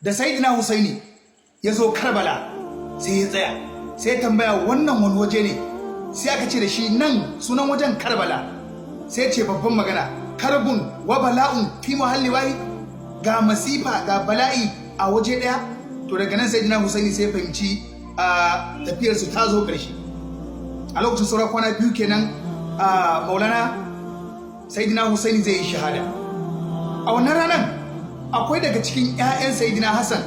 da sayyidina Husaini ya zo Karbala sai ya tsaya sai ya tambaya wannan wani waje ne, sai aka ce da shi nan sunan wajen Karbala. Sai ce babban magana, karbun wa bala'un fi muhalli wahid, ga masifa ga bala'i a waje daya. To daga nan sayyidina Husaini sai fahimci a tafiyar su ta zo karshe. A lokacin saura kwana 2 kenan Maulana sayyidina Husaini zai yi shahada. A wannan ranar akwai daga cikin ƴaƴan sayyidina Hassan,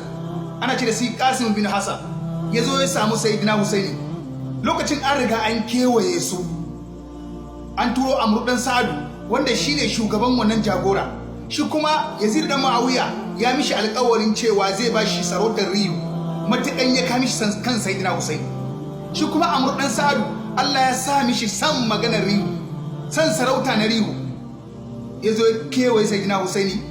ana ce da shi Qasim bin Hassan, ya zo ya samu sayyidina Husaini. Lokacin an riga an kewaye su, an turo Amr dan Sa'adu wanda shine shugaban wannan jagora. Shi kuma Yazid dan Muawiya ya mishi alƙawarin cewa zai ba shi sarautar Riyu matukan ya kama shi kan sayyidina Husaini. Shi kuma Amr dan Sa'adu Allah ya sa mishi san maganar Riyu, san sarauta na Riyu. Ya zo kewaye sayyidina Husaini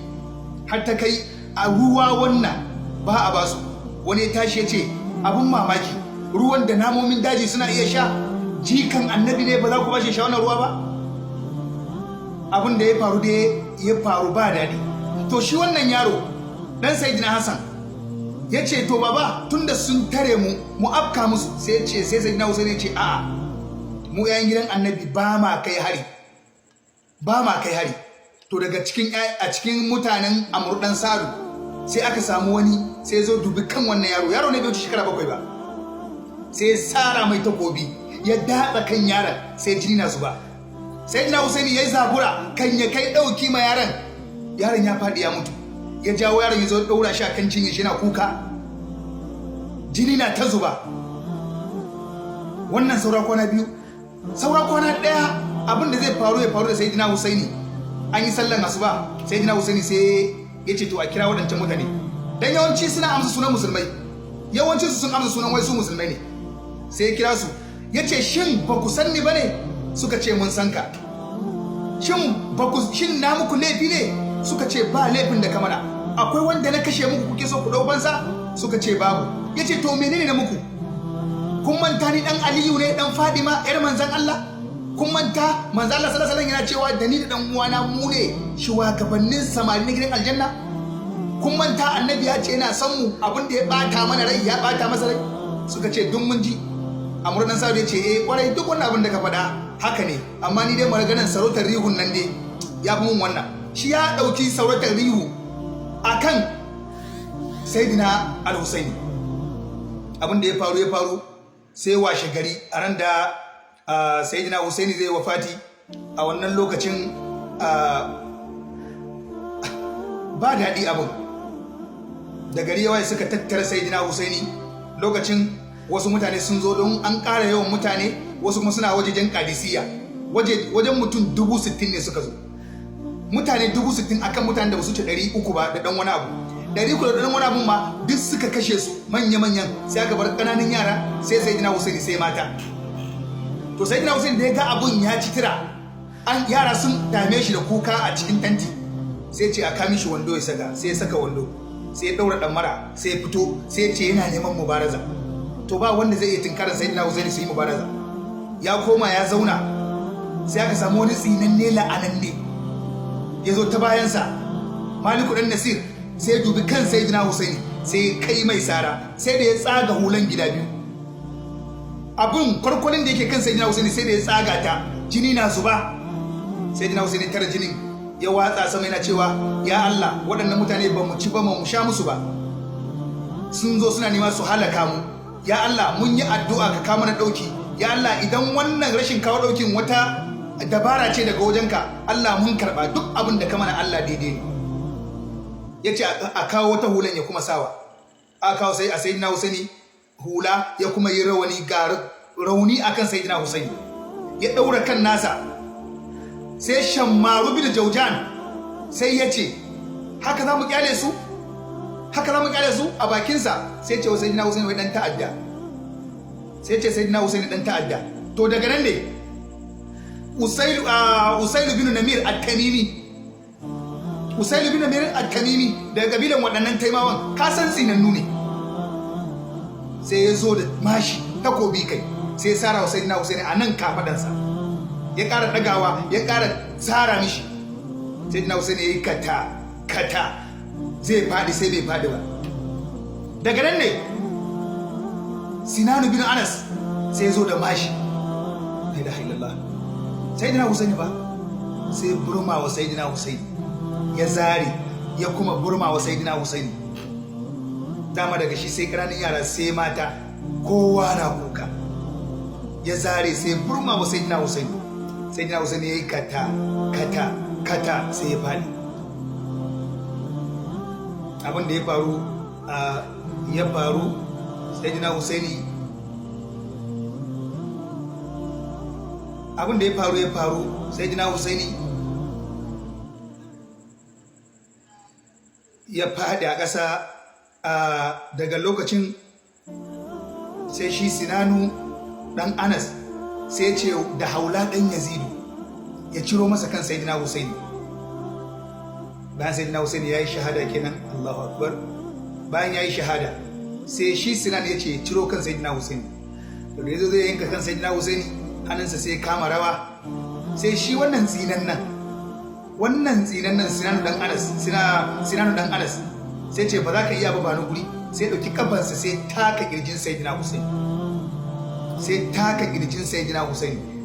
har ta kai a ruwa wannan ba a basu. Wani ya tashi ya ce abin mamaki, ruwan da namomin daji suna iya sha, jikan annabi ne ba za ku bashi sha wannan ruwa ba? Abin da ya faru da ya faru ba daɗi. To shi wannan yaro dan sayyidina Hassan ya ce to baba tunda sun tare mu afka musu. Sai sayyidina Husaini ya ce a'a, mu yayin gidan annabi ba ma kai hari. To daga cikin mutanen Amr dan Sa'adu sai aka samu wani sai zo dubi kan wannan yaro ne bai wuce shekara 7 ba, sai sara mai takobi ya datsa kan yaron sai jini na zuba. Sayyidina Husaini yayi zabura kan ya kai dauki ma yaron ya fadi ya mutu. Ya jawo yaron ya zo daura shi akan cinye shi na kuka, jini na ta zuba. Wannan saura kwana 2, saura kwana 1 abin da zai faru ya faru da sayyidina Husaini. An yi sallan asuba, sayyidina Husaini sai ya ce to a kira wadancan mutane, dan yawanci suna amsa sunan musulmai, yawancin su sun amsa sunan wai su musulmai ne. Sai ya kira su ya ce shin ba ku san ni bane? Suka ce mun san ka. Shin na muku laifi ne? Suka ce ba laifin da kamana. Akwai wanda na kashe muku kuke so ku dau bansa? Suka ce babu. Ya ce to menene na muku? Kun manta ni dan Aliyu ne, dan Fadima yar manzon Allah? Kun manta manzon Allah sallallahu alaihi wasallam yana cewa da ni da dan uwana mu ne shugabannin samari na gidan aljanna? Kun manta annabi ya ce yana son mu, abin da ya bata mana rai ya bata masa rai? Suka ce duk mun ji. Amr dan Sa'adu ya ce kwarai duk wannan abin da ka faɗa haka ne, amma ni dai maganar sarautar Rihun nan dai ya fi mun wannan. Shi ya ɗauki sarautar Rihu akan sayyidina Al-Husaini. Abin da ya faru sai washe gari a ran da sayyidina Husaini zai wafati. A wannan lokacin ba daɗi abin. Da gari yawa suka tattara sayyidina Husaini. Lokacin wasu mutane sun zo don an ƙara yawan mutane, wasu kuma suna wajejen Kadisiyya. Wajen mutum 60,000 ne suka zo. Mutane 60,000 akan mutane da ba su ce 300 ba da ɗan wani abu. 300 da ɗan wani abu ma duk suka kashe su manya-manyan, sai aka bar ƙananan yara sai sayyidina Husaini sai mata. To sayyidina Husaini da ya ga abun ya ci tira, yara sun dame shi da kuka a cikin tanti, sai ce a kami shi wando ya saka. Sai ya saka wando, sai ya daura ɗamara, sai ya fito, sai ya ce yana neman mubaraza. To ba wanda zai iya tinkarar sayyidina Husaini su yi mubaraza. Ya koma ya zauna, sai aka samu wani tsinanne la'ananne ya zo ta bayansa, Maliku dan Nasir, sai ya dubi kan sayyidina Husaini sai ya kai mai sara, sai da ya tsaga hulan gida biyu. Abun kwarkwalin da yake kan sayyidina Husaini sai da ya tsaga ta, jini na zuba. Sayyidina Husaini tara jinin ya watsa sama yana cewa ya Allah, waɗannan mutane ba mu ci ba mu sha musu ba, sun zo suna nema su halaka mu. Ya Allah, mun yi addu'a ka kawo mana ɗauki. Ya Allah, idan wannan rashin kawo ɗaukin wata dabara ce daga wajenka, Allah mun karɓa duk abin da ka mana, Allah daidai ne. Ya ce a kawo wata hulan ya kuma sawa. A kawo sai a sayyidina Husaini hula, ya kuma yi rawani, ga rauni akan sayyidina Husaini. Ya ɗaura kan nasa. Sai Shammaru bin Jaujan sai ya ce haka za mu kyale su? Haka za mu kyale su a bakinsa? Sai ce wa sayyidina Husaini wai dan ta'adda. Sai ce sayyidina Husaini dan ta'adda. To daga nan ne Usailu bin Namir at-Tamimi, Usailu bin Namir at-Tamimi daga kabilan waɗannan Taimawan, ka san tsinannu ne. Sai ya zo da mashi takobi kai, sai ya sara wa sayyidina Husaini a nan kafadansa. Ya ƙara ɗagawa, ya ƙara tsara mishi. Sayyidina Husaini ya yi kata zai faɗi sai bai faɗi ba. daga nan ne Sinanu bin Anas sai zo da mashi, la ilaha illallah, sayyidina Husaini ba sai burma wa sayyidina Husaini, ya zare ya kuma burma wa sayyidina Husaini. Dama daga shi sai ƙananan yara sai mata, kowa na kuka, ya zare sai burma wa sayyidina Husaini. Sayyidina Husaini yayi kata kata kata sai ya fadi. Abin da ya faru sayyidina Husaini, abin da ya faru sayyidina Husaini ya fadi a ƙasa. Daga lokacin sai shi Sinanu dan Anas sai ce da Haula dan Yazidu ya ciro masa kan sayyidina Husaini. Bayan sayyidina Husaini yayi shahada kenan, Allahu akbar, bayan yayi shahada sai shi Sinan ya ce ciro kan sayyidina Husaini. To da yazo zai yanka kan sayyidina Husaini, hannunsa sai kama rawa, sai shi wannan tsinan nan Sinanu dan Anas sai ce ba za ka iya ba ni guri, sai dauki kafansa sai taka kirjin sayyidina Husaini,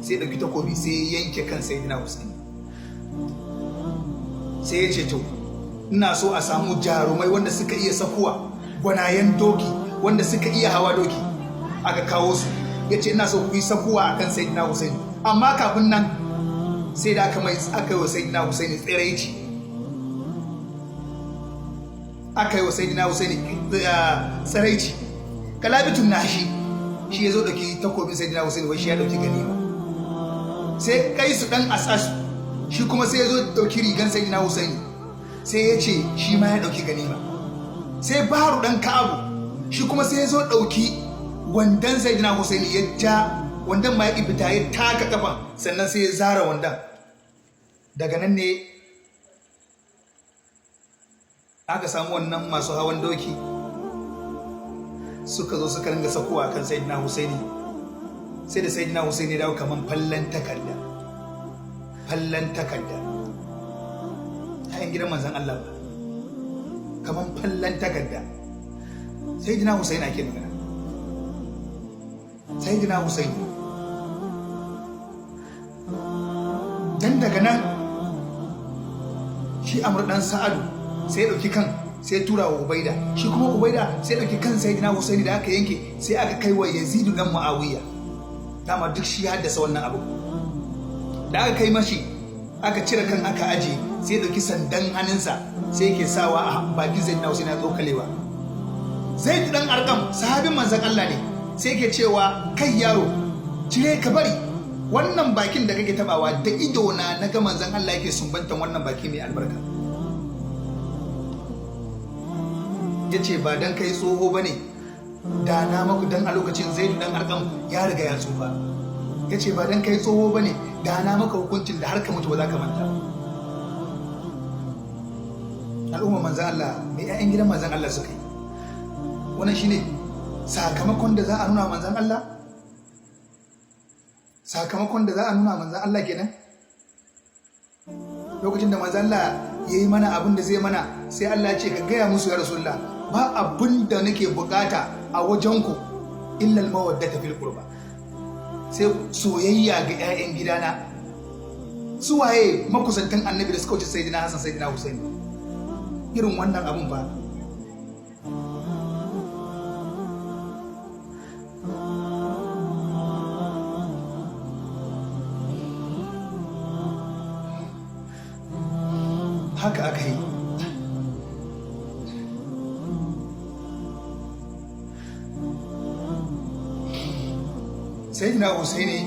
sai dauki takobi sai yanke kan sayyidina Husaini. Sai ya ce to ina so a samu jarumai wanda suka iya sakuwa, gwanayen doki wanda suka iya hawa doki, aka kawo su. Ya ce ina so ku yi sakuwa akan sayyidina Husaini, amma kafin nan sai da aka yi wa sayyidina Husaini tsiraici, aka yi wa sayyidina Husaini tsiraici. Kalabitun nashi shi ya zo dauki takobin sayyidina Husaini, wai shi ya dauki ganima. Sai Kaisu dan Asas shi kuma sai ya zo dauki rigan sayyidina Husaini, sai ya ce shi ma ya dauki ganima. Sai Baharu dan Ka'abu shi kuma sai ya zo dauki wandan sayyidina Husaini, ya ja wandan ma ya ibita, ya taka kafan, sannan sai ya zara wandan. Daga nan ne aka samu wannan masu hawan doki suka zo suka ringa sakowa kan sayyidina Husaini, sai da sayyidina Husaini dawo kaman fallan takarda ayin gidan manzon Allah ba, kaman fallan takarda. Sayyidina Husaini ake magana, sayyidina Husaini. Dan daga nan shi Amr dan Sa'adu sai ya dauki kan sai tura wa Ubaida, shi kuma Ubaida sai dauki kan sayyidina Husaini da aka yanke sai aka kai wa Yazid dan Muawiya. Dama duk shi ya haddasa wannan abu. Da aka kai mashi, aka cire kan aka aje, sai dauki sandan hannunsa sai yake sawa a bakin sayyidina Husaini ya tsokalewa. Zaid dan Arqam sahabin manzon Allah ne, sai yake cewa kai yaro, cire ka bari wannan bakin da kake tabawa, da ido na ga manzon Allah yake sumbantan wannan baki mai albarka. Yace ba dan kai tsoho bane da na maku, dan a lokacin Zaid dan Arqam ya riga ya tsufa. Yace ba dan kai tsoho bane da na maka hukuncin da har ka mutu ba za ka manta. Al'umma manzon Allah, mai ƴaƴan gidan manzon Allah suka yi wannan, shine sakamakon da za a nuna manzon Allah, sakamakon da za a nuna manzon Allah kenan. Lokacin da manzon Allah yayi mana abin da zai mana, sai Allah ya ce ka gaya musu ya Rasulullah, ba abin da nake bukata a wajenku illa al-mawaddata fil qurba, sai soyayya ga ƴaƴan gidana. Su waye makusantan annabi da suka wuce sayyidina Hassan, sayyidina Husaini? Irin wannan abun ba. Haka aka yi. Sayyidina Husaini